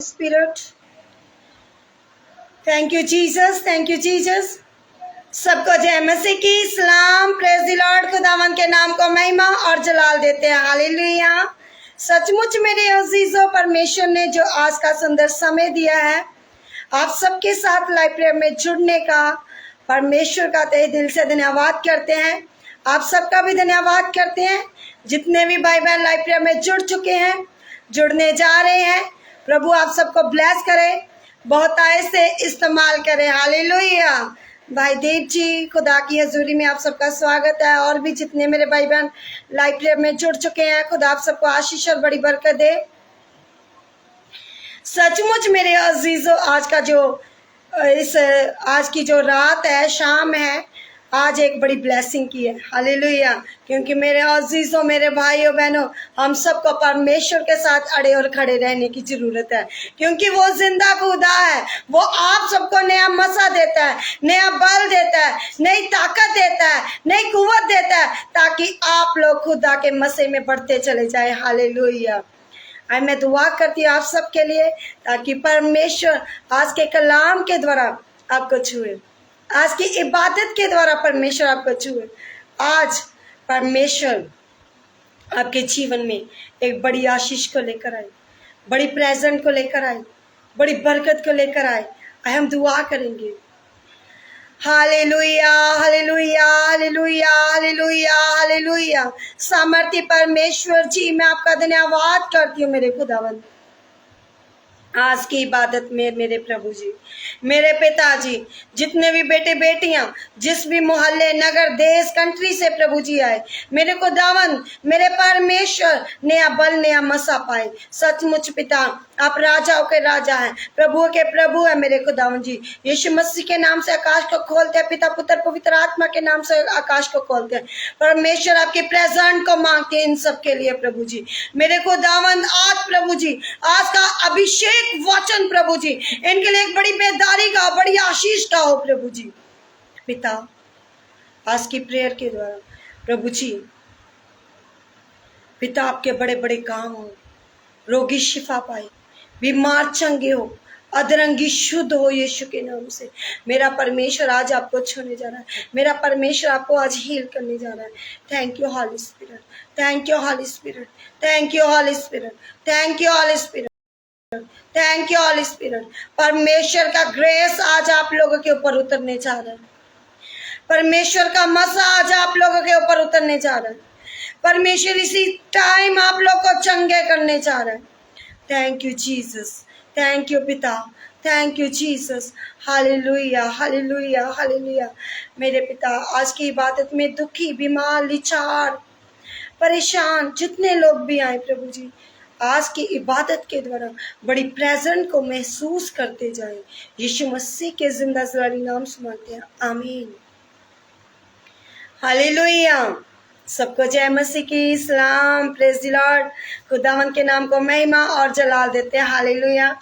Spirit. Thank you Jesus, thank you Jesus. सबको जय मसीह की सलाम, प्रेज द लॉर्ड। खुदावन के नाम को महिमा और जलाल देते हैं। हालेलुया। सचमुच मेरे अजीजों, परमेश्वर ने जो आज का सुंदर समय दिया है आप सबके साथ लाइव प्रेयर में जुड़ने का, परमेश्वर का तहे दिल से धन्यवाद करते हैं। आप सबका भी धन्यवाद करते हैं जितने भी भाई बहन लाइव प्रेयर में जुड़ चुके हैं, जुड़ने जा रहे हैं। प्रभु आप सबको ब्लेस करे, बहुत आय से इस्तेमाल करे। हालेलुया। भाई देव जी, खुदा की हजूरी में आप सबका स्वागत है। और भी जितने मेरे भाई बहन लाइव प्रेयर में जुड़ चुके हैं, खुदा आप सबको आशीष और बड़ी बरकत दे। सचमुच मेरे अजीजों, आज की जो रात है, शाम है, आज एक बड़ी ब्लेसिंग की है। हालेलुया। क्योंकि मेरे अजीजों, मेरे भाइयों बहनों, हम सबको परमेश्वर के साथ अड़े और खड़े रहने की जरूरत है। क्योंकि वो जिंदा खुदा है। वो आप सबको नया मसा देता है, नया बल देता है, नई ताकत देता है, नई कुव्वत देता है, ताकि आप लोग खुदा के मसे में बढ़ते चले जाए। हालेलुया। मैं दुआ करती हूँ आप सबके लिए, ताकि परमेश्वर आज के कलाम के द्वारा आपको छुए, आज की इबादत के द्वारा परमेश्वर आपको छुए। आज परमेश्वर आपके जीवन में एक बड़ी आशीष को लेकर आए, बड़ी प्रेजेंट को लेकर आए, बड़ी बरकत को लेकर आए। हम दुआ करेंगे। Hallelujah, hallelujah, hallelujah, hallelujah, hallelujah. सामर्थ्य परमेश्वर जी, मैं आपका धन्यवाद करती हूँ मेरे खुदावंद, आज की इबादत में मेरे प्रभु जी, मेरे पिताजी, जितने भी बेटे बेटियां जिस भी मोहल्ले, नगर, देश, कंट्री से प्रभु जी आए, मेरे खुदावंद, मेरे परमेश्वर नया बल, नया मसा पाए। सचमुच पिता, आप राजाओं के राजा हैं, प्रभुओं के प्रभु है मेरे खुदावंद जी। यीशु मसीह के नाम से आकाश को खोलते हैं, पिता पुत्र पवित्र आत्मा के नाम से आकाश को खोलते हैं। परमेश्वर आपके प्रेजेंट को मांगते हैं इन सब के लिए प्रभु जी। मेरे खुदावंद, आज प्रभु जी, आज का अभिषेक वचन प्रभु जी इनके लिए एक बड़ी बेदारी का, बड़ी आशीष का हो प्रभु जी। पिता, आज की प्रेयर के द्वारा प्रभु जी, पिता आपके बड़े बड़े काम हो, रोगी शिफा पाए, बीमार चंगे हो, अधरंगी शुद्ध हो यीशु के नाम से। मेरा परमेश्वर आज आपको छूने जा रहा है, मेरा परमेश्वर आपको आज हील करने जा रहा है। Thank you Holy Spirit, thank you Holy Spirit, thank you Holy Spirit, thank you Holy Spirit, thank you Holy Spirit. परमेश्वर का ग्रेस आज आप लोगों के ऊपर उतरने जा रहा है। परमेश्वर का मसा आज आप लोगों के ऊपर उतरने जा रहा है। परमेश्वर इसी टाइम आप लोग को चंगे करने जा रहा है। Thank you Jesus, thank you पिता, thank you Jesus. Hallelujah, hallelujah, hallelujah. मेरे पिता, आज की इबादत में दुखी, बीमार, लाचार, परेशान जितने लोग भी आए प्रभु जी, आज की इबादत के द्वारा बड़ी प्रेजेंट को महसूस करते जाए। यीशु मसीह के जिंदा जलाली नाम से मांगते हैं, आमीन। हालेलुया। सबको जय मसीह की सलाम, प्रेज द लॉर्ड। खुदावन के नाम को महिमा और जलाल देते हैं। हालेलुया।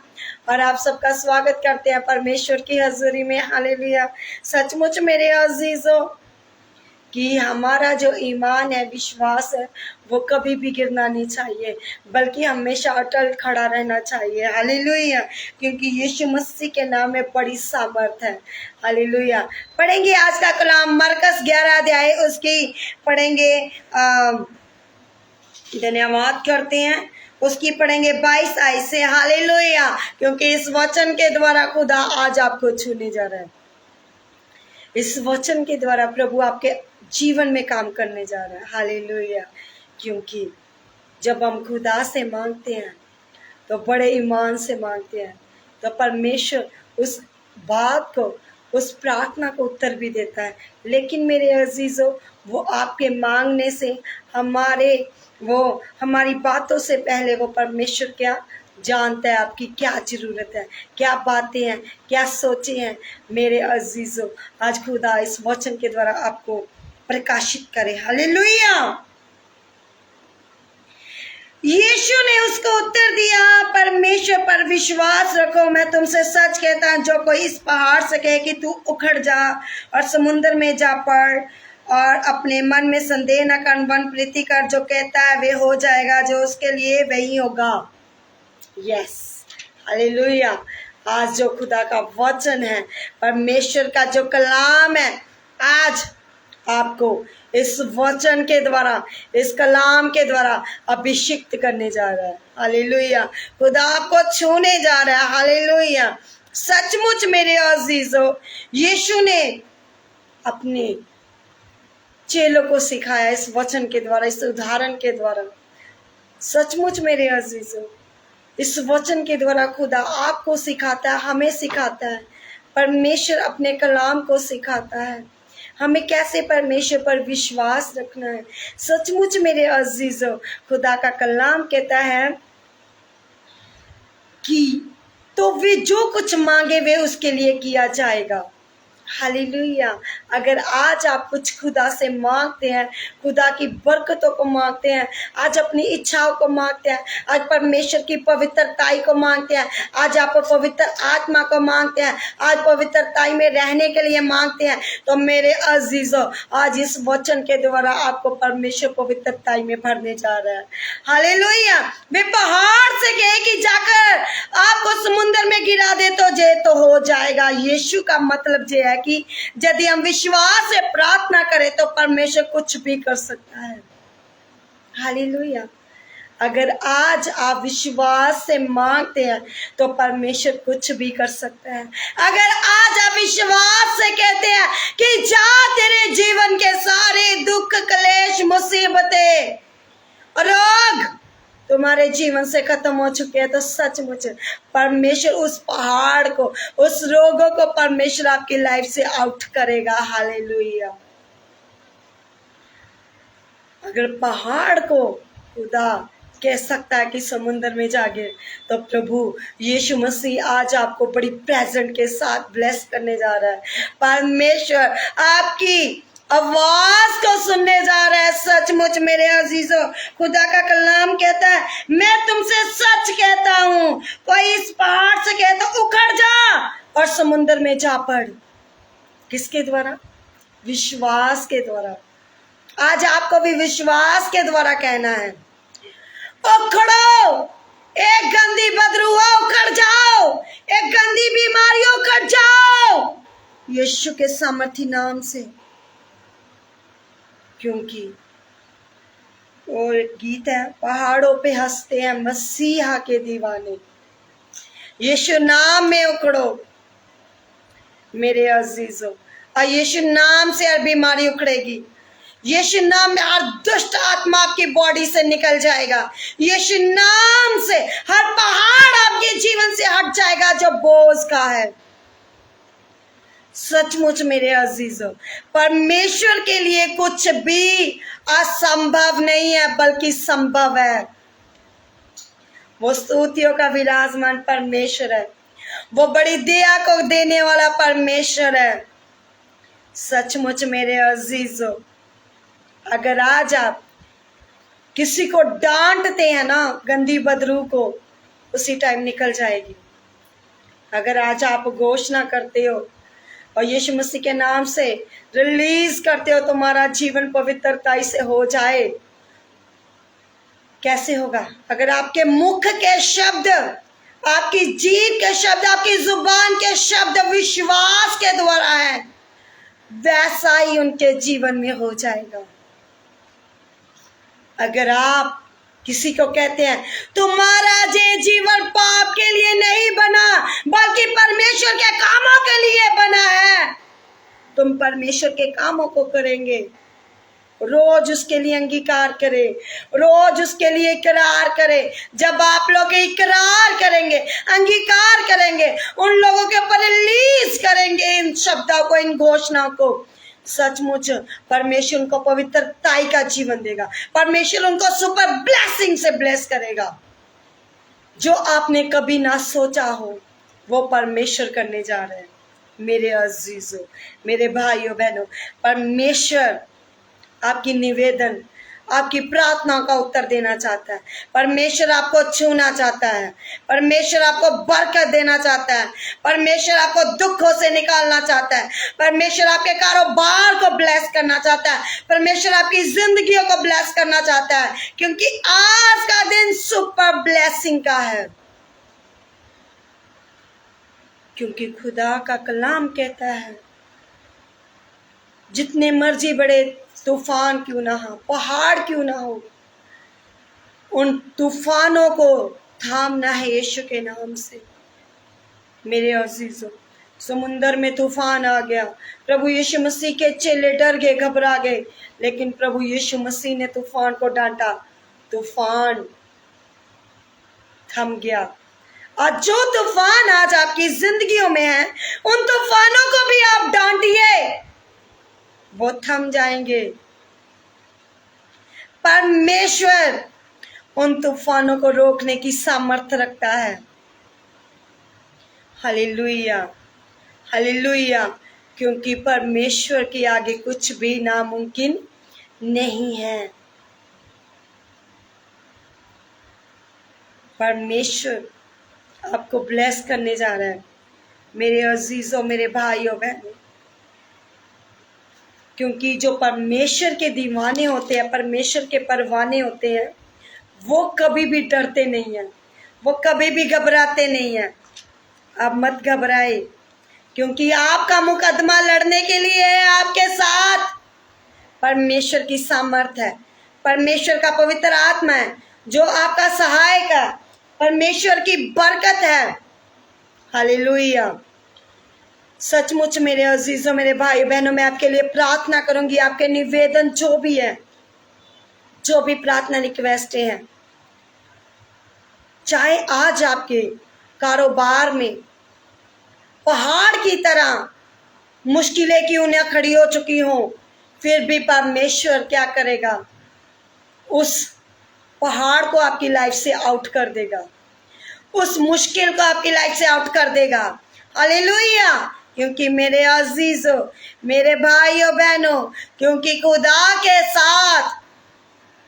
और आप सबका स्वागत करते हैं परमेश्वर की हजूरी में। हालेलुया। सचमुच मेरे अजीजों, कि हमारा जो ईमान है, विश्वास है, वो कभी भी गिरना नहीं चाहिए, बल्कि हमेशा अटल खड़ा रहना चाहिए। हालेलुया। क्योंकि यीशु मसीह के नाम में बड़ी सामर्थ है। हालेलुया। पढ़ेंगे आज का कलाम, मरकस 11 अध्याय उसकी पढ़ेंगे। धन्यवाद करते हैं, उसकी पढ़ेंगे 22 आयत से। हालेलुया। क्योंकि इस वचन के द्वारा खुदा आज आपको छूने जा रहा है। इस वचन के द्वारा प्रभु आपके जीवन में काम करने जा रहा है। हालेलुया। क्योंकि जब हम खुदा से मांगते हैं तो बड़े ईमान से मांगते हैं, तो परमेश्वर उस बात को, उस प्रार्थना को उत्तर भी देता है। लेकिन मेरे अजीजों, वो आपके मांगने से, हमारी बातों से पहले वो परमेश्वर क्या जानता है, आपकी क्या जरूरत है, क्या बातें हैं, क्या सोचे हैं। मेरे अजीजों, आज खुदा इस वचन के द्वारा आपको प्रकाशित करे। हालेलुया। यीशु ने उसको उत्तर दिया, परमेश्वर पर विश्वास रखो। मैं तुमसे सच कहता हूं, जो कोई इस पहाड़ से कहे कि तू उखड़ जा और समुद्र में जा पड़, और अपने मन में संदेह न कर, वन प्रीति कर, जो कहता है वे हो जाएगा, जो उसके लिए वही होगा। Yes, hallelujah. आज जो खुदा का वचन है, परमेश्वर का जो कलाम है, आज आपको इस वचन के द्वारा, इस कलाम के द्वारा अभिषिक्त करने जा रहा है। हालेलुया। खुदा आपको छूने जा रहा है। हालेलुया। सचमुच मेरे अजीजों, यीशु ने अपने चेलों को सिखाया इस वचन के द्वारा, इस उदाहरण के द्वारा। सचमुच मेरे अजीजों, इस वचन के द्वारा खुदा आपको सिखाता है, हमें सिखाता है। परमेश्वर अपने कलाम को सिखाता है हमें कैसे परमेश्वर पर विश्वास रखना है। सचमुच मेरे अजीजों, खुदा का कलाम कहता है कि तो वे जो कुछ मांगे वे उसके लिए किया जाएगा। हालेलुया। अगर आज आप कुछ खुदा से मांगते हैं, खुदा की बरकतों को मांगते हैं, आज अपनी इच्छाओं को मांगते हैं, आज परमेश्वर की पवित्रताई को मांगते हैं, आज आप पवित्र आत्मा को मांगते हैं, आज पवित्रताई में रहने के लिए मांगते हैं, तो मेरे अजीजों, आज इस वचन के द्वारा आपको परमेश्वर पवित्रताई में भरने जा रहा है। हालेलुया। वे पहाड़ से कहे कि जाकर आपको समुद्र में गिरा दे तो जे तो हो जाएगा। यीशु का मतलब ये है कि यदि हम विश्वास से प्रार्थना करें तो परमेश्वर कुछ भी कर सकता है। हालेलुया। अगर आज आप विश्वास से मांगते हैं तो परमेश्वर कुछ भी कर सकता है। अगर आज आप विश्वास से कहते हैं कि जा तेरे जीवन के सारे दुख, क्लेश, मुसीबतें, रोग तुम्हारे जीवन से खत्म हो चुके हैं, तो सचमुच परमेश्वर उस पहाड़ को, उस रोगों को परमेश्वर आपकी लाइफ से आउट करेगा। हालेलुया। अगर पहाड़ को खुदा कह सकता है कि समुद्र में जागे, तो प्रभु यीशु मसीह आज आपको बड़ी प्रेजेंट के साथ ब्लेस करने जा रहा है। परमेश्वर आपकी आवाज को सुनने जा रहा है। सचमुच मेरे अजीजों, खुदा का कलाम कहता है, मैं तुमसे सच कहता हूं, कोई इस पहाड़ से कहे तो उखड़ जा और समुद्र में जा पड़। किसके द्वारा? विश्वास के द्वारा। आज आपको भी विश्वास के द्वारा कहना है, उखड़ो, एक गंदी बदरूआ उखड़ जाओ, एक गंदी बीमारी उखड़ जाओ यीशु के सामर्थी नाम से। क्योंकि वो गीत है, पहाड़ों पे हंसते हैं मसीहा के दीवाने, यीशु नाम में उखड़ो मेरे अजीजों। और यीशु नाम से हर बीमारी उखड़ेगी, यीशु नाम में हर दुष्ट आत्मा आपकी बॉडी से निकल जाएगा, यीशु नाम से हर पहाड़ आपके जीवन से हट जाएगा जो बोझ का है। सचमुच मेरे अजीजों, परमेश्वर के लिए कुछ भी असंभव नहीं है बल्कि संभव है। वो स्तुतियों का विराजमान परमेश्वर है, वो बड़ी दया को देने वाला परमेश्वर है। सचमुच मेरे अजीजों, अगर आज आप किसी को डांटते हैं ना, गंदी बदरू को, उसी टाइम निकल जाएगी। अगर आज आप घोषणा करते हो और यीशु मसीह के नाम से रिलीज करते हो, तुम्हारा जीवन पवित्रताई से हो जाए। कैसे होगा? अगर आपके मुख के शब्द, आपकी जीभ के शब्द, आपकी जुबान के शब्द विश्वास के द्वारा है, वैसा ही उनके जीवन में हो जाएगा। अगर आप किसी को कहते हैं तुम्हारा ये जीवन पाप के लिए नहीं बना बल्कि परमेश्वर के कामों के लिए बना है, तुम परमेश्वर के कामों को करेंगे, रोज उसके लिए अंगीकार करें, रोज उसके लिए इकरार करें। जब आप लोग इकरार करेंगे, अंगीकार करेंगे, उन लोगों के ऊपर रिलीज करेंगे इन शब्दों को, इन घोषणाओं को, सचमुच परमेश्वर उनको पवित्रताई का जीवन देगा। परमेश्वर उनको सुपर ब्लेसिंग से ब्लेस करेगा। जो आपने कभी ना सोचा हो वो परमेश्वर करने जा रहे हैं। मेरे अजीजों, मेरे भाइयों बहनों, परमेश्वर आपकी निवेदन, आपकी प्रार्थना का उत्तर देना चाहता है। परमेश्वर आपको छूना चाहता है, परमेश्वर आपको बरकत देना चाहता है, परमेश्वर आपको दुखों से निकालना चाहता है, परमेश्वर आपके कारोबार को ब्लेस करना चाहता है, परमेश्वर आपकी जिंदगियों को ब्लेस करना चाहता है, क्योंकि आज का दिन सुपर ब्लेसिंग का है। क्योंकि खुदा का कलाम कहता है जितने मर्जी बड़े तूफान क्यों ना हो, पहाड़ क्यों ना हो, उन तूफानों को थामना है यीशु के नाम से। मेरे अजीजों, समुंदर में तूफान आ गया, प्रभु यीशु मसीह के चेले डर गए, घबरा गए, लेकिन प्रभु यीशु मसीह ने तूफान को डांटा, तूफान थम गया। आज जो तूफान आज आपकी जिंदगियों में है, उन तूफानों को भी आप डांटिए, वो थम जाएंगे। परमेश्वर उन तूफानों को रोकने की सामर्थ्य रखता है। हालेलुया, हालेलुया, क्योंकि परमेश्वर के आगे कुछ भी नामुमकिन नहीं है। परमेश्वर आपको ब्लेस करने जा रहा है मेरे अजीजों, मेरे भाइयों बहनों, क्योंकि जो परमेश्वर के दीवाने होते हैं, परमेश्वर के परवाने होते हैं, वो कभी भी डरते नहीं हैं, वो कभी भी घबराते नहीं हैं। आप मत घबराए, क्योंकि आपका मुकदमा लड़ने के लिए है आपके साथ परमेश्वर की सामर्थ्य है, परमेश्वर का पवित्र आत्मा है जो आपका सहायक है, परमेश्वर की बरकत है। हालेलुया। सचमुच मेरे अजीजों, मेरे भाई बहनों, मैं आपके लिए प्रार्थना करूंगी। आपके निवेदन जो भी है, जो भी प्रार्थना रिक्वेस्ट हैं, चाहे आज आपके कारोबार में पहाड़ की तरह मुश्किलें क्यों न खड़ी हो चुकी हो, फिर भी परमेश्वर क्या करेगा, उस पहाड़ को आपकी लाइफ से आउट कर देगा, उस मुश्किल को आपकी लाइफ से आउट कर देगा। हालेलुया। क्योंकि मेरे अजीजों, मेरे भाइयों बहनों, क्योंकि खुदा के साथ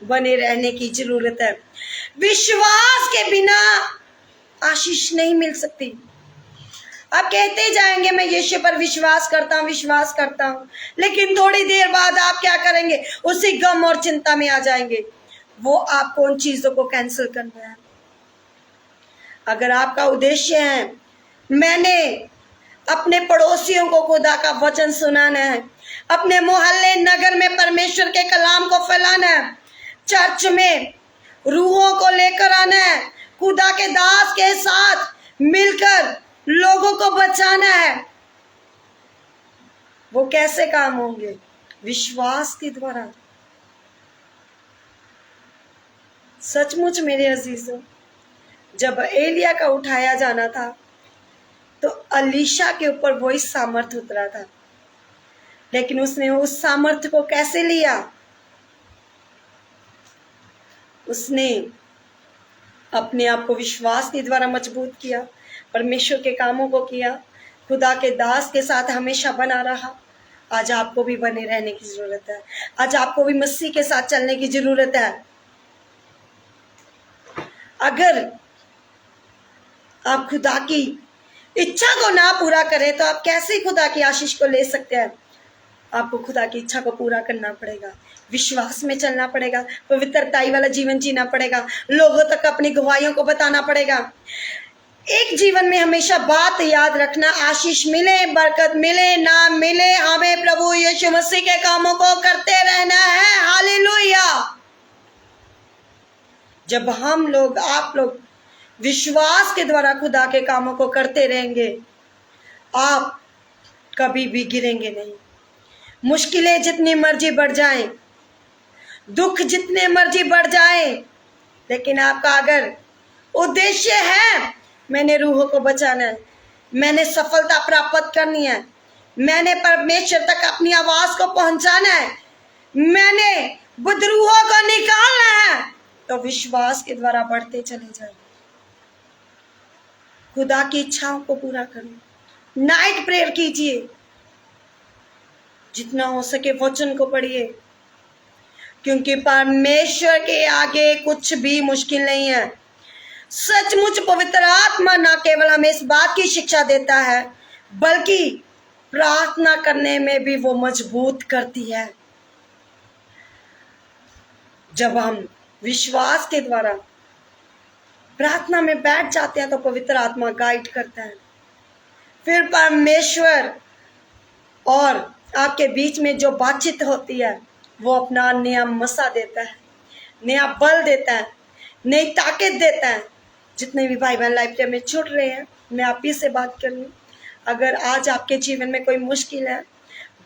बने रहने की जरूरत है। विश्वास के बिना आशीष नहीं मिल सकती। आप कहते जाएंगे मैं यीशु पर विश्वास करता हूँ, विश्वास करता हूँ, लेकिन थोड़ी देर बाद आप क्या करेंगे, उसी गम और चिंता में आ जाएंगे। वो आपको उन चीजों को कैंसिल करना है। अगर आपका उद्देश्य है मैंने अपने पड़ोसियों को खुदा का वचन सुनाना है, अपने मोहल्ले नगर में परमेश्वर के कलाम को फैलाना है, चर्च में रूहों को लेकर आना है, खुदा के दास के साथ मिलकर लोगों को बचाना है, वो कैसे काम होंगे? विश्वास के द्वारा। सचमुच मेरे अजीजों, जब एलिया का उठाया जाना था तो अलीशा के ऊपर वही सामर्थ्य उतरा था, लेकिन उसने उस सामर्थ्य को कैसे लिया? उसने अपने आप को विश्वास के द्वारा मजबूत किया, परमेश्वर के कामों को किया, खुदा के दास के साथ हमेशा बना रहा। आज आपको भी बने रहने की जरूरत है, आज आपको भी मसीह के साथ चलने की जरूरत है। अगर आप खुदा की इच्छा को ना पूरा करें तो आप कैसे खुदा की आशीष को ले सकते हैं? आपको खुदा की इच्छा को पूरा करना पड़ेगा, विश्वास में चलना पड़ेगा, पवित्रताई वाला जीवन जीना पड़ेगा, लोगों तक अपनी गवाहियों को बताना पड़ेगा। एक जीवन में हमेशा बात याद रखना, आशीष मिले, बरकत मिले, ना मिले, हमें प्रभु यीशु मसीह के कामों को करते रहना है। हालेलुया। जब हम लोग, आप लोग विश्वास के द्वारा खुदा के कामों को करते रहेंगे, आप कभी भी गिरेंगे नहीं। मुश्किलें जितनी मर्जी बढ़ जाएं, दुख जितने मर्जी बढ़ जाएं, लेकिन आपका अगर उद्देश्य है मैंने रूहों को बचाना है, मैंने सफलता प्राप्त करनी है, मैंने परमेश्वर तक अपनी आवाज को पहुंचाना है, मैंने बुद्रूहों को निकालना है, तो विश्वास के द्वारा बढ़ते चले जाए। खुदा की इच्छाओं को पूरा करें। नाइट प्रेयर कीजिए, जितना हो सके वचन को पढ़िए, क्योंकि परमेश्वर के आगे कुछ भी मुश्किल नहीं है। सचमुच पवित्र आत्मा न केवल हमें इस बात की शिक्षा देता है, बल्कि प्रार्थना करने में भी वो मजबूत करती है। जब हम विश्वास के द्वारा प्रार्थना में बैठ जाते हैं तो पवित्र आत्मा गाइड करता है, फिर परमेश्वर और आपके बीच में जो बातचीत होती है वो अपना नया मसा देता है, नया बल देता है, नई ताकत देता है। जितने भी भाई बहन लाइफ में छूट रहे हैं, मैं आप ही से बात कर लूँ। अगर आज आपके जीवन में कोई मुश्किल है,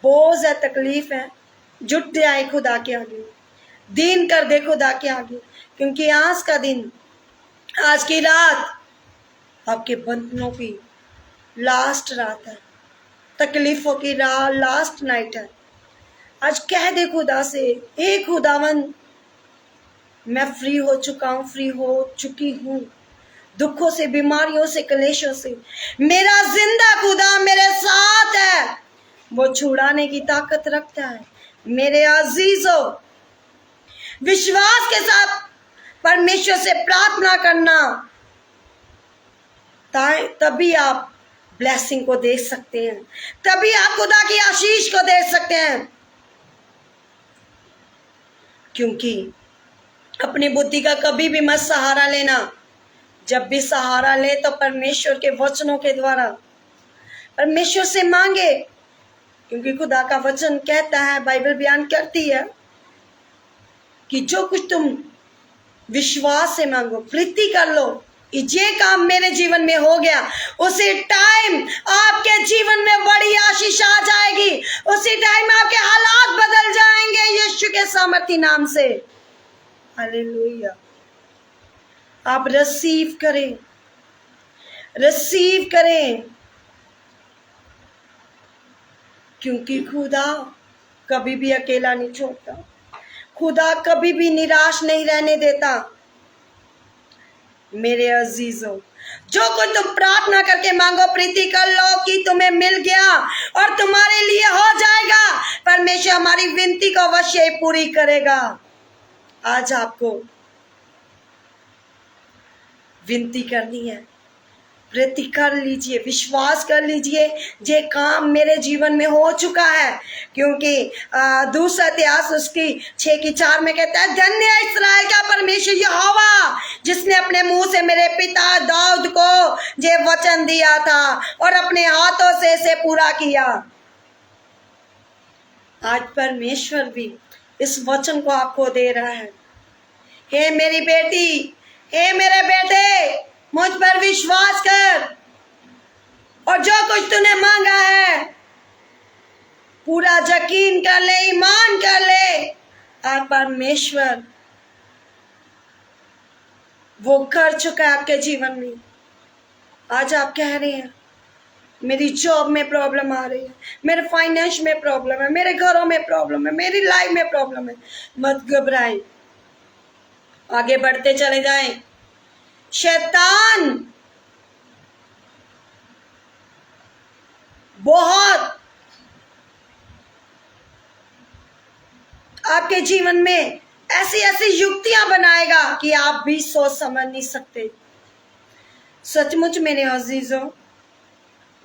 बोझ है, तकलीफ है, जुट जाए खुदा के आगे, दीन कर दे खुदा के आगे, क्योंकि आज का दिन, आज की रात आपके बंधनों की लास्ट रात है, तकलीफों की लास्ट नाइट है। आज कह दे खुदा से, हे खुदावन, मैं फ्री हो चुका हूँ, फ्री हो चुकी हूँ दुखों से, बीमारियों से, कलेशों से। मेरा जिंदा खुदा मेरे साथ है, वो छुड़ाने की ताकत रखता है। मेरे अजीजों, विश्वास के साथ परमेश्वर से प्रार्थना करना, तभी आप ब्लेसिंग को देख सकते हैं, तभी आप खुदा की आशीष को देख सकते हैं। क्योंकि अपनी बुद्धि का कभी भी मत सहारा लेना। जब भी सहारा ले तो परमेश्वर के वचनों के द्वारा परमेश्वर से मांगे, क्योंकि खुदा का वचन कहता है, बाइबल बयान करती है कि जो कुछ तुम विश्वास से मांगो, प्रीति कर लो, ये काम मेरे जीवन में हो गया, उसी टाइम आपके जीवन में बड़ी आशीष आ जाएगी, उसी टाइम आपके हालात बदल जाएंगे यीशु के सामर्थी नाम से। हालेलुया। आप रिसीव करें, रिसीव करें, क्योंकि खुदा कभी भी अकेला नहीं छोड़ता, खुदा कभी भी निराश नहीं रहने देता। मेरे अजीजों, जो कुछ तुम प्रार्थना करके मांगो, प्रीति कर लो कि तुम्हें मिल गया और तुम्हारे लिए हो जाएगा। परमेश्वर हमारी विनती को अवश्य पूरी करेगा। आज आपको विनती करनी है, प्रीति कर लीजिए, विश्वास कर लीजिए, ये काम मेरे जीवन में हो चुका है। क्योंकि दूसरा इतिहास उसकी 6:4 में कहता है, धन्य है इस्राएल का परमेश्वर यहोवा, जिसने अपने मुंह से मेरे पिता दाऊद को ये वचन दिया था और अपने हाथों से इसे पूरा किया। आज परमेश्वर भी इस वचन को आपको दे रहा है। हे मेरी बेटी, हे मेरे बेटे, मुझ पर विश्वास कर और जो कुछ तूने मांगा है पूरा यकीन कर ले, ईमान कर ले, और परमेश्वर वो कर चुका है आपके जीवन में। आज आप कह रहे हैं, मेरी जॉब में प्रॉब्लम आ रही है, मेरे फाइनेंस में प्रॉब्लम है, मेरे घरों में प्रॉब्लम है, मेरी लाइफ में प्रॉब्लम है। मत घबराएं, आगे बढ़ते चले जाएं। शैतान बहुत आपके जीवन में ऐसी ऐसी युक्तियां बनाएगा कि आप भी सोच समझ नहीं सकते। सचमुच मेरे अजीजों,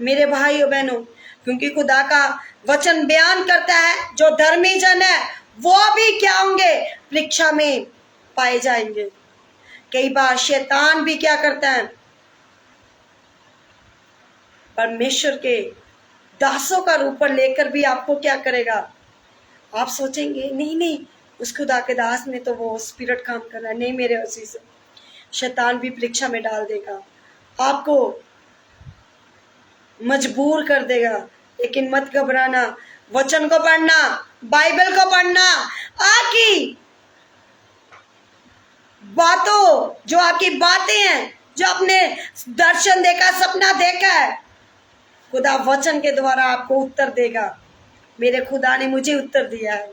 मेरे भाइयों बहनों, क्योंकि खुदा का वचन बयान करता है, जो धर्मी जन है वो भी क्या होंगे, परीक्षा में पाए जाएंगे। कई बार शैतान भी क्या करता है, परमेश्वर के दासों का रूप लेकर भी आपको क्या करेगा। आप सोचेंगे नहीं नहीं, उस खुदा के दास में तो वो स्पिरिट काम कर रहा है। नहीं मेरे अजीज, शैतान भी परीक्षा में डाल देगा, आपको मजबूर कर देगा। लेकिन मत घबराना, वचन को पढ़ना, बाइबल को पढ़ना, आपकी बातों, जो आपकी बातें हैं, जो आपने दर्शन देखा, सपना देखा है, खुदा वचन के द्वारा आपको उत्तर देगा। मेरे खुदा ने मुझे उत्तर दिया है,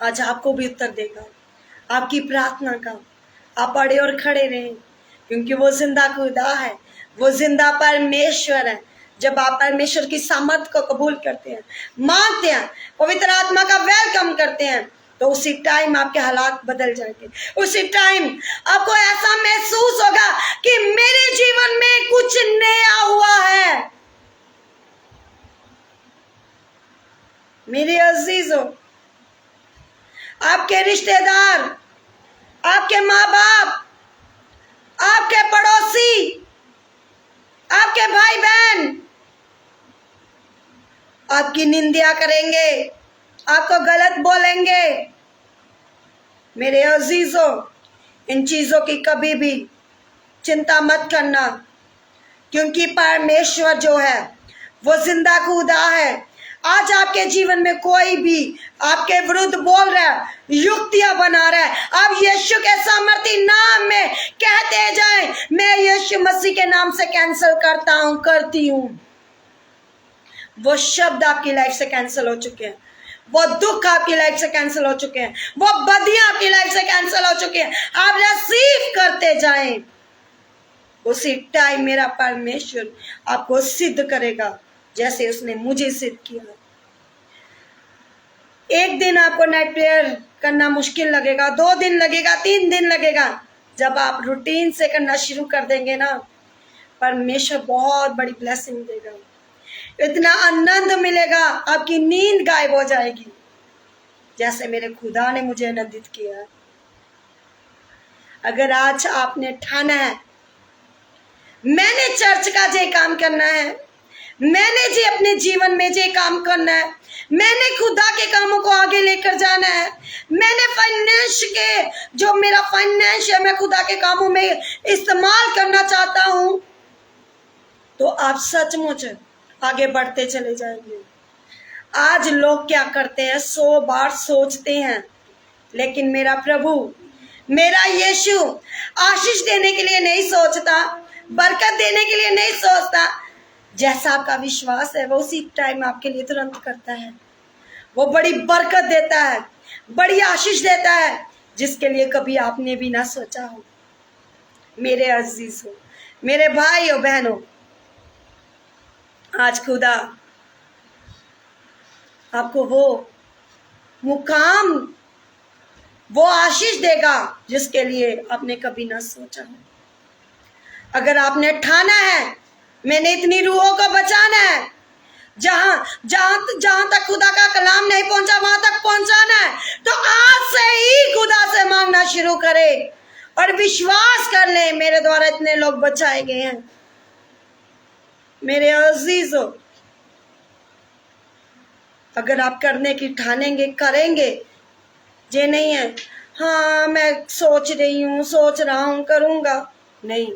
आज आपको भी उत्तर देगा आपकी प्रार्थना का। आप अड़े और खड़े रहें, क्योंकि वो जिंदा खुदा है, वो जिंदा परमेश्वर है। जब आप परमेश्वर की सामर्थ को कबूल करते हैं, मानते हैं, पवित्र आत्मा का वेलकम करते हैं, तो उसी टाइम आपके हालात बदल जाएंगे। उसी टाइम आपको ऐसा महसूस होगा कि मेरे जीवन में कुछ नया हुआ है। मेरे अजीजों, आपके रिश्तेदार, आपके माँ बाप, आपके पड़ोसी, आपके भाई बहन, आपकी निंदा करेंगे, आपको गलत बोलेंगे। मेरे अजीजों, इन चीजों की कभी भी चिंता मत करना, क्योंकि परमेश्वर जो है वो जिंदा खुदा है। आज आपके जीवन में कोई भी आपके विरुद्ध बोल रहा है, युक्तियां बना रहा है, आप यीशु के सामर्थी नाम में कहते जाएं, मैं यीशु मसीह के नाम से कैंसिल करता हूं, करती हूं। वो शब्द आपकी लाइफ से कैंसिल हो चुके हैं, वो दुख आपकी लाइफ से कैंसिल हो चुके हैं, वो बदियां आपकी लाइफ से कैंसिल हो चुकी हैं। आप रिसीव करते जाएं, उसी टाइम मेरा परमेश्वर आपको सिद्ध करेगा, जैसे उसने मुझे सिद्ध किया। एक दिन आपको नाइट प्रेयर करना मुश्किल लगेगा, 2 दिन लगेगा, 3 दिन लगेगा। जब आप रूटीन से करना शुरू कर देंगे ना, परमेश्वर बहुत बड़ी ब्लेसिंग देगा, इतना आनंद मिलेगा, आपकी नींद गायब हो जाएगी, जैसे मेरे खुदा ने मुझे आनंदित किया। अगर आज आपने ठाना है मैंने चर्च का जे काम करना है, मैंने जे अपने जीवन में जे काम करना है, मैंने खुदा के कामों को आगे लेकर जाना है, मैंने फाइनेंस के जो मेरा फाइनेंस है मैं खुदा के कामों में इस्तेमाल करना चाहता हूं, तो आप सचमुच आगे बढ़ते चले जाएंगे। आज लोग क्या करते हैं, 100 बार सोचते हैं, लेकिन मेरा प्रभु, मेरा यीशु आशीष देने के लिए नहीं सोचता, बरकत देने के लिए नहीं सोचता। जैसा आपका विश्वास है वो उसी टाइम आपके लिए तुरंत करता है। वो बड़ी बरकत देता है, बड़ी आशीष देता है, जिसके लिए कभी आपने भी ना सोचा हो। मेरे अजीजों, मेरे भाइयों बहनों, आज खुदा आपको वो मुकाम, वो आशीष देगा जिसके लिए आपने कभी ना सोचा हो। अगर आपने ठाना है मैंने इतनी रूहों को बचाना है, जहां तक खुदा का कलाम नहीं पहुंचा वहां तक पहुंचाना है, तो आज से ही खुदा से मांगना शुरू करे और विश्वास कर ले, मेरे द्वारा इतने लोग बचाए गए हैं। मेरे अजीजों, अगर आप करने की ठानेंगे, करेंगे, ये नहीं है हाँ मैं सोच रही हूं, सोच रहा हूं, करूंगा, नहीं,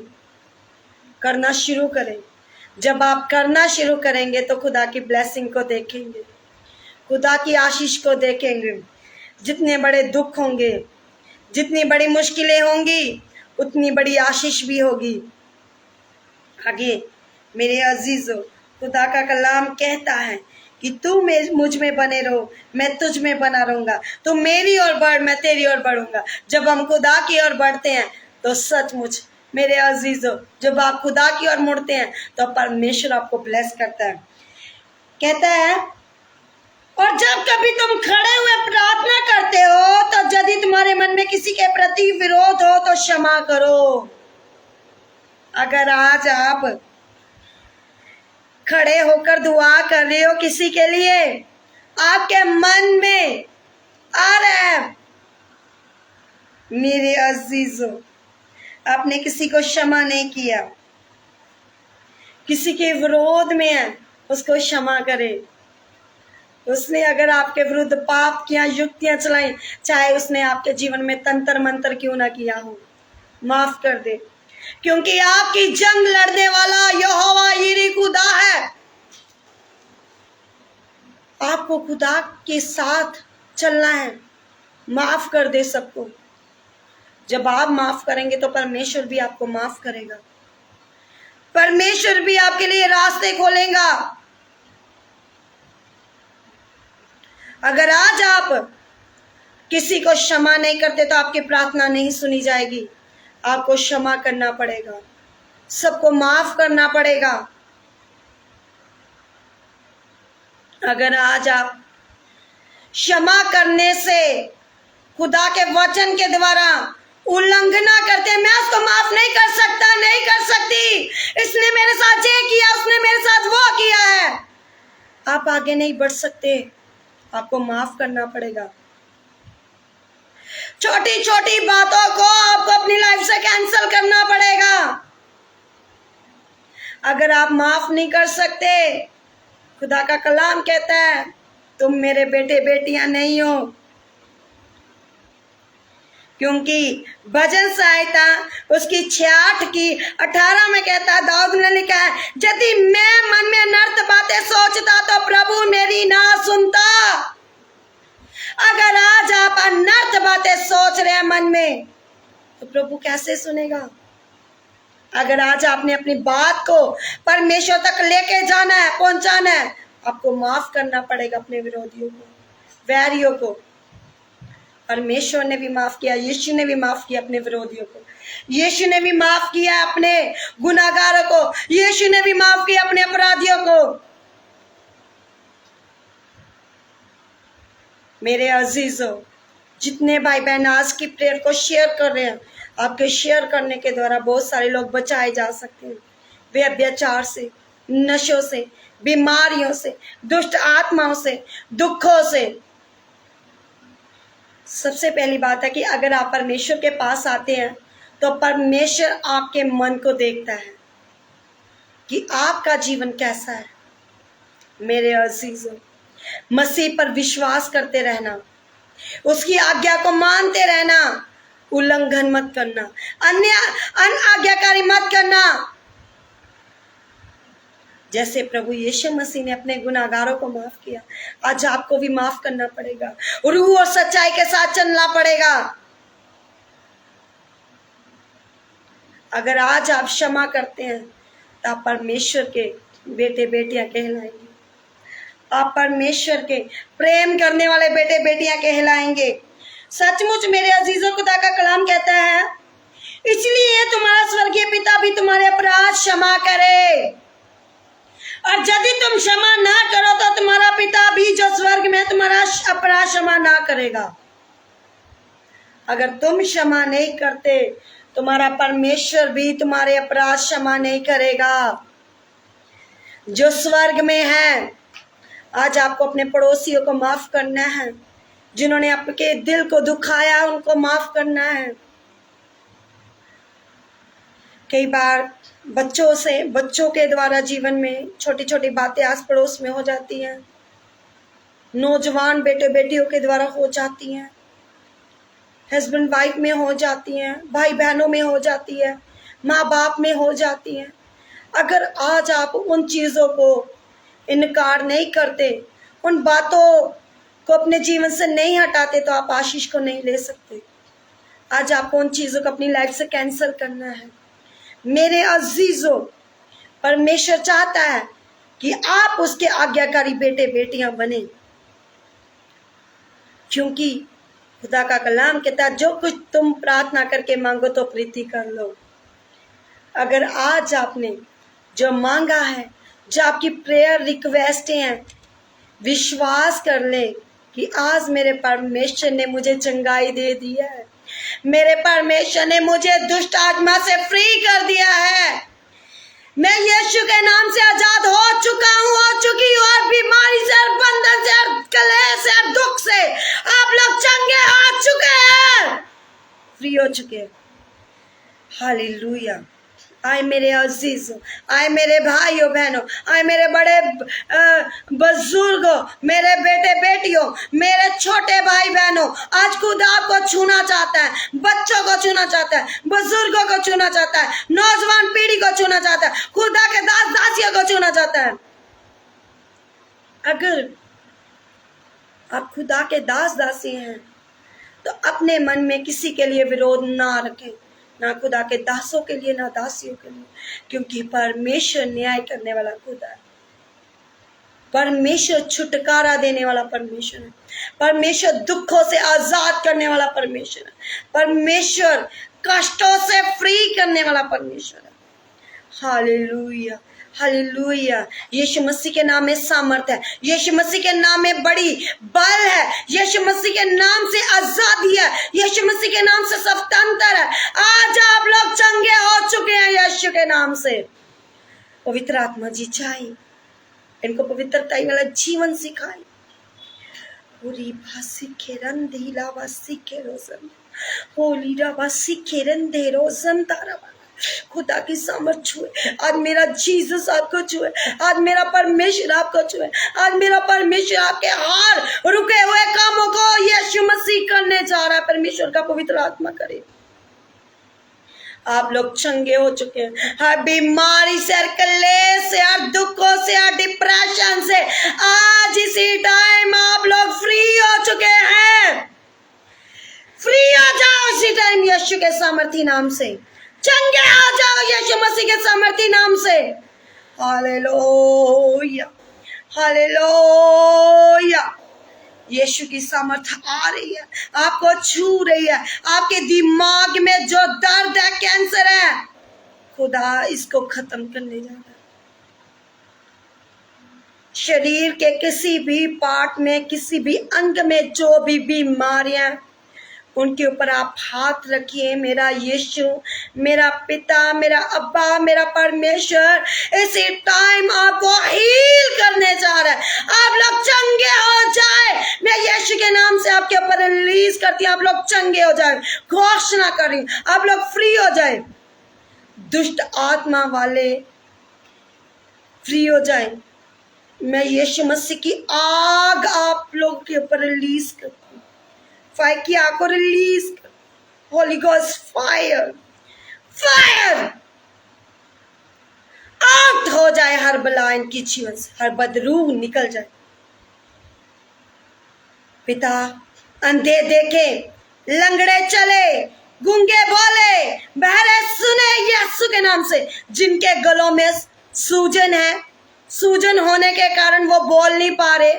करना शुरू करें। जब आप करना शुरू करेंगे तो खुदा की ब्लेसिंग को देखेंगे, खुदा की आशीष को देखेंगे। जितने बड़े दुख होंगे, जितनी बड़ी मुश्किलें होंगी, उतनी बड़ी आशीष भी होगी। आगे मेरे अजीजों, खुदा का कलाम कहता है कि तू मुझ में बने रहो, मैं तुझ में बना रहूंगा, तू मेरी ओर बढ़, मैं तेरी ओर बढ़ूंगा। जब हम खुदा की ओर बढ़ते हैं तो सचमुच मेरे अजीजों, जब आप खुदा की ओर मुड़ते हैं तो परमेश्वर आपको ब्लेस करता है। कहता है, और जब कभी तुम खड़े हुए प्रार्थना करते हो तो यदि तुम्हारे मन में किसी के प्रति विरोध हो तो क्षमा करो। अगर आज आप खड़े होकर दुआ कर रहे हो किसी के लिए, आपके मन में आ रहा है, मेरे अजीजों, आपने किसी को क्षमा नहीं किया, किसी के विरोध में है, उसको क्षमा करे। उसने अगर आपके विरुद्ध पाप किया, युक्तियां चलाई, चाहे उसने आपके जीवन में तंत्र मंत्र क्यों ना किया हो, माफ कर दे, क्योंकि आपकी जंग लड़ने वाला यहोवा यीरे खुदा है। आपको खुदा के साथ चलना है, माफ कर दे सबको। जब आप माफ करेंगे तो परमेश्वर भी आपको माफ करेगा, परमेश्वर भी आपके लिए रास्ते खोलेगा। अगर आज आप किसी को क्षमा नहीं करते तो आपकी प्रार्थना नहीं सुनी जाएगी। आपको क्षमा करना पड़ेगा, सबको माफ करना पड़ेगा। अगर आज आप क्षमा करने से खुदा के वचन के द्वारा उल्लंघना करते हैं, मैं उसको माफ नहीं कर सकता, नहीं कर सकती, इसने मेरे साथ ये किया, उसने मेरे साथ वो किया है, आप आगे नहीं बढ़ सकते। आपको माफ करना पड़ेगा। छोटी छोटी बातों को आपको अपनी लाइफ से कैंसिल करना पड़ेगा। अगर आप माफ नहीं कर सकते, खुदा का कलाम कहता है तुम मेरे बेटे बेटियां नहीं हो, क्योंकि भजन संहिता उसकी 66 की 18 में कहता है, दाऊद ने लिखा है, यदि मैं मन में नर्त बातें सोचता तो प्रभु मेरी ना सुनता। अगर आज आप अनर्थ बातें सोच रहे हैं मन में तो प्रभु कैसे सुनेगा? अगर आज आपने अपनी बात को परमेश्वर तक लेके जाना है, पहुंचाना है, आपको माफ करना पड़ेगा अपने विरोधियों को, वैरियों को। परमेश्वर ने भी माफ किया, यीशु ने भी माफ किया अपने विरोधियों को, यीशु ने भी माफ किया अपने गुनाहगारों को, यीशु ने भी माफ किया अपने अपराधियों को। मेरे अजीजों, जितने भाई बहन आज की प्रेयर को शेयर कर रहे हैं, आपके शेयर करने के द्वारा बहुत सारे लोग बचाए जा सकते हैं, वे अत्याचार से, नशों से, बीमारियों से, दुष्ट आत्माओं से, दुखों से। सबसे पहली बात है कि अगर आप परमेश्वर के पास आते हैं तो परमेश्वर आपके मन को देखता है कि आपका जीवन कैसा है। मेरे अजीजों, मसीह पर विश्वास करते रहना, उसकी आज्ञा को मानते रहना, उल्लंघन मत करना, अनाज्ञाकारी मत करना। जैसे प्रभु यीशु मसीह ने अपने गुनाहगारों को माफ किया, आज आपको भी माफ करना पड़ेगा, रूह और सच्चाई के साथ चलना पड़ेगा। अगर आज आप क्षमा करते हैं तो आप परमेश्वर के बेटे बेटियां कहलाएंगे, आप परमेश्वर के प्रेम करने वाले बेटे बेटियां कहलाएंगे। सचमुच मेरे अजीजों, खुदा का कलाम कहता है, इसलिए तुम्हारा स्वर्गीय पिता भी तुम्हारे अपराध क्षमा करे, और यदि तुम क्षमा ना करो तो तुम्हारा पिता भी जो स्वर्ग में तुम्हारा अपराध क्षमा ना करेगा। अगर तुम क्षमा नहीं करते, तुम्हारा परमेश्वर भी तुम्हारे अपराध क्षमा नहीं करेगा जो स्वर्ग में है। आज आपको अपने पड़ोसियों को माफ करना है, जिन्होंने आपके दिल को दुखाया उनको माफ करना है। कई बार बच्चों के द्वारा जीवन में छोटी छोटी बातें आस पड़ोस में हो जाती हैं, नौजवान बेटे बेटियों के द्वारा हो जाती हैं, हस्बैंड वाइफ में हो जाती हैं, भाई बहनों में हो जाती है, माँ बाप में हो जाती हैं। अगर आज आप उन चीज़ों को इनकार नहीं करते, उन बातों को अपने जीवन से नहीं हटाते, तो आप आशीष को नहीं ले सकते। आज आपको उन चीज़ों को अपनी लाइफ से कैंसिल करना है। मेरे अजीजों, परमेश्वर चाहता है कि आप उसके आज्ञाकारी बेटे बेटियां बने, क्योंकि खुदा का कलाम कहता है, जो कुछ तुम प्रार्थना करके मांगो तो प्रीति कर लो। अगर आज आपने जो मांगा है, जो आपकी प्रेयर रिक्वेस्ट हैं, विश्वास कर ले कि आज मेरे परमेश्वर ने मुझे चंगाई दे दी है, मेरे परमेश्वर ने मुझे दुष्ट आत्मा से फ्री कर दिया है, मैं यीशु के नाम से आजाद हो चुका हूँ, हो चुकी हूँ, और बीमारी से, और बंधन से, और कलेश से, और दुख से आप लोग चंगे हो चुके हैं, फ्री हो चुके हैं। हालेलुया। आए मेरे अजीजों, आए मेरे भाइयों बहनों, आए मेरे बड़े बुजुर्गों, मेरे बेटे बेटियों, मेरे छोटे भाई बहनों, आज खुदा आपको छूना चाहता है, बच्चों को छूना चाहता है, बुजुर्गों को छूना चाहता है, नौजवान पीढ़ी को छूना चाहता है, खुदा के दास दासियों को छूना चाहता है। अगर आप खुदा के दास दासी हैं तो अपने मन में किसी के लिए विरोध ना रखें, ना खुदा के दासों के लिए, ना दासियों के लिए, क्योंकि परमेश्वर न्याय करने वाला खुदा है, परमेश्वर छुटकारा देने वाला परमेश्वर है, परमेश्वर दुखों से आजाद करने वाला परमेश्वर है, परमेश्वर कष्टों से फ्री करने वाला परमेश्वर है। Hallelujah, hallelujah. यीशु मसीह के नाम में सामर्थ्य है, यीशु मसीह के नाम में बड़ी बल है, यीशु मसीह के नाम से आजादी है, यीशु मसीह के नाम से स्वतंत्र है। आज आप लोग चंगे हो चुके हैं यीशु के नाम से। पवित्र आत्मा जी चाहिए, इनको पवित्रता वाला जीवन सिखाए। पूरी भाषी खेरन धीला वासी के रोजन होली रा वासी खेरन दे रोजन तारा खुदा की सामर्थ छुए आज, मेरा जीसस आपको छुए आज, मेरा परमेश्वर आपको छुए आज, मेरा परमेश्वर आपके हर रुके हुए कामों को यीशु मसीह करने जा रहा है। परमेश्वर का पवित्र आत्मा करे। आप लोग चंगे हो चुके हैं हर बीमारी से, हर कलेश से, हर दुखों से, हर डिप्रेशन से। आज इसी टाइम आप लोग फ्री हो चुके हैं। फ्री हो जाओ इसी टाइम यीशु के सामर्थी नाम से। चंगे हो जाओ यीशु मसीह के सामर्थी नाम से। Hallelujah, hallelujah. यीशु की सामर्थ आ रही है, आपको छू रही है। आपके दिमाग में जो दर्द है, कैंसर है, खुदा इसको खत्म करने जा रहा है। शरीर के किसी भी पार्ट में, किसी भी अंग में जो भी बीमारियां, उनके ऊपर आप हाथ रखिए। मेरा यीशु, मेरा पिता, मेरा अब्बा, मेरा परमेश्वर इसी टाइम आपको हील करने जा रहा है। आप लोग चंगे हो जाए। मैं यीशु के नाम से आपके ऊपर रिलीज करती हूँ, आप लोग चंगे हो जाए। घोषणा कर रही हूँ, आप लोग फ्री हो जाए। दुष्ट आत्मा वाले फ्री हो जाए। मैं यीशु मसीह की आग आप लोग के ऊपर रिलीज करती हूँ। फायर की आग को रिलीज कर। Holi ghost fire, fire out हो जाए। हर बला इनकी जीवन से, हर बदरूह निकल जाए। पिता, अंधे देखे, लंगड़े चले, गूंगे बोले, बहरे सुने यीशु के नाम से। जिनके गलों में सूजन है, सूजन होने के कारण वो बोल नहीं पा रहे,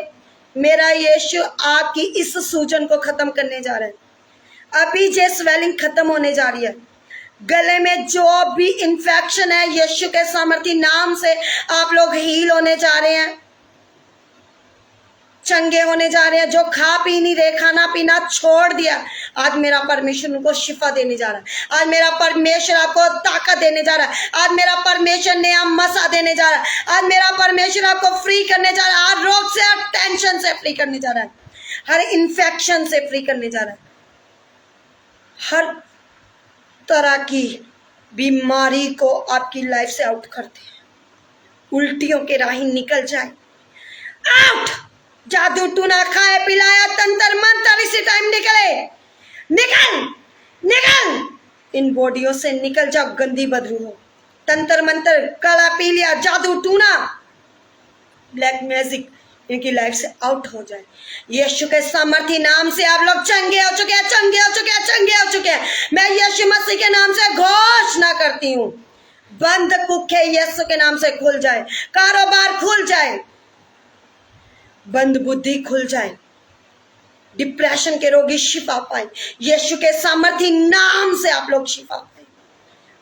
मेरा यीशु आपकी इस सूजन को खत्म करने जा रहा है। अभी जे स्वेलिंग खत्म होने जा रही है। गले में जो भी इन्फेक्शन है, यीशु के सामर्थी नाम से आप लोग हील होने जा रहे हैं, चंगे होने जा रहे हैं। जो खा पी नहीं रहे, खाना पीना छोड़ दिया, आज मेरा परमेश्वर उनको शिफा देने जा रहा है। आज मेरा परमेश्वर आपको ताकत देने जा रहा है। आज मेरा परमेश्वर नया मसा देने जा रहा है। आज मेरा परमेश्वर आपको फ्री करने जा रहा है। हर रोग से, हर टेंशन से फ्री करने जा रहा है। हर इन्फेक्शन से फ्री करने जा रहा है। हर तरह की बीमारी को आपकी लाइफ से आउट करते हैं। उल्टियों के राही निकल जाए, आउट। जादू टूना खाए पिलाया तंत्र मंत्र इसी टाइम निकले, निकल निकल। इन बॉडियों से निकल जाओ गंदी बदबू हो। तंत्र मंत्र, काला पी लिया, जादू टूना, ब्लैक मैजिक इनकी लाइफ से आउट हो जाए। यीशु के सामर्थी नाम से आप लोग चंगे हो चुके हैं, चंगे हो चुके हैं, चंगे हो चुके हैं। मैं यीशु मसीह के नाम से घोषणा करती हूँ, बंद कुखे यीशु के नाम से खुल जाए। कारोबार खुल जाए, बंद बुद्धि खुल जाए। डिप्रेशन के रोगी शिफा पाए। यीशु के सामर्थी नाम से आप लोग शिफा पाए।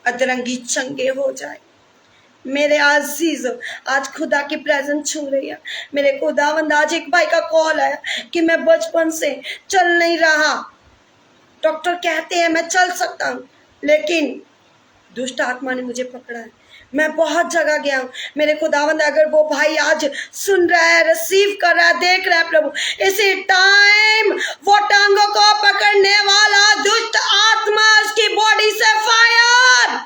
अधरंगी चंगे हो जाए। मेरे अजीज, आज खुदा की प्रेजेंस छू रही है। मेरे खुदावंद, आज एक भाई का कॉल आया कि मैं बचपन से चल नहीं रहा, डॉक्टर कहते हैं मैं चल सकता हूँ, लेकिन दुष्ट आत्मा ने मुझे पकड़ा है। मैं बहुत जगह गया हूँ। मेरे खुदावंद, अगर वो भाई आज सुन रहा है, रिसीव कर रहा है, देख रहा है, प्रभु इसी टाइम वो टांगों को पकड़ने वाला दुष्ट आत्मा उसकी बॉडी से फायर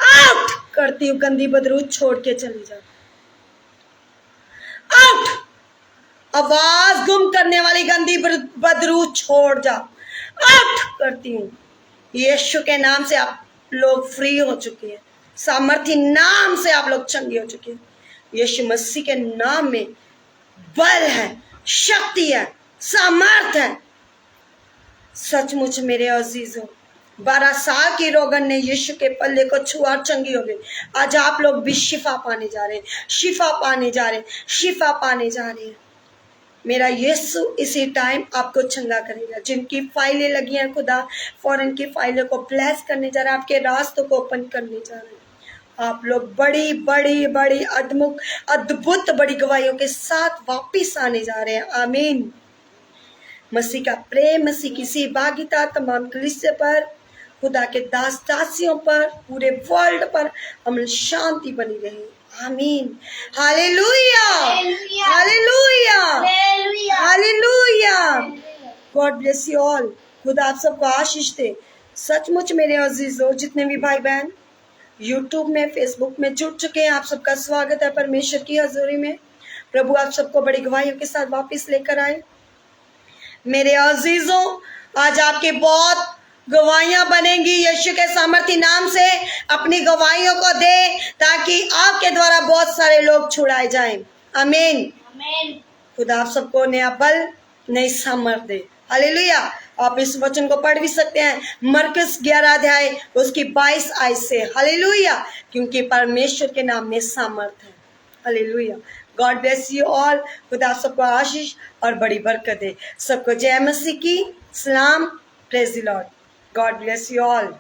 आउट करती हूँ। गंदी बदरू छोड़ के चली जाओ, आउट। आवाज गुम करने वाली गंदी बदरू छोड़ जाओ, आउट करती हूँ। यीशु के नाम से आप लोग फ्री हो चुके हैं। सामर्थी नाम से आप लोग चंगे हो चुके हैं। यीशु मसीह के नाम में बल है, शक्ति है, सामर्थ है। सचमुच मेरे अजीजों, 12 साल की रोगन ने यीशु के पल्ले को छुआ, चंगी हो गई। आज आप लोग भी शिफा पाने जा रहे हैं, शिफा पाने जा रहे हैं, शिफा पाने जा रहे हैं। मेरा यीशु इसी टाइम आपको चंगा करेगा। जिनकी फाइलें लगी हैं, खुदा फॉरेन की फाइलों को ब्लेस करने जा रहा है, आपके रास्तों को ओपन करने जा रहे हैं। आप लोग बड़ी बड़ी बड़ी अद्भुत बड़ी गवाहियों के साथ वापिस आने जा रहे हैं। आमीन। मसीह का प्रेम, मसीह की सहभागिता तमाम कलीसिया पर, खुदा के दास दासियों पर, पूरे वर्ल्ड पर अमन शांति बनी रहे। आमीन। Hallelujah, hallelujah, hallelujah. God bless you all. खुदा आप सबको आशीष दे। सचमुच मेरे अजीजों, जितने भी भाई बहन यूट्यूब में, फेसबुक में जुड़ चुके हैं, आप सबका स्वागत है परमेश्वर की हजूरी में। प्रभु आप सबको बड़ी गवाहियों के साथ वापस लेकर आए। मेरे अजीजों, आज आपकी बहुत गवाहियां बनेंगी। यीशु के सामर्थी नाम से अपनी गवाहियों को दे, ताकि आपके द्वारा बहुत सारे लोग छुड़ाए जाएं। आमीन। आमीन। खुदा आप सबको नया बल, नई सामर्थ दे। हालेलुया। आप इस वचन को पढ़ भी सकते हैं, मरकुस 11 अध्याय उसकी 22 आयत से। हालेलुया। क्योंकि परमेश्वर के नाम में सामर्थ है। Hallelujah. God bless you all. खुदा आप सबको आशीष और बड़ी बरकत दे। सबको जय मसीह की सलाम। Praise the Lord. God bless you all.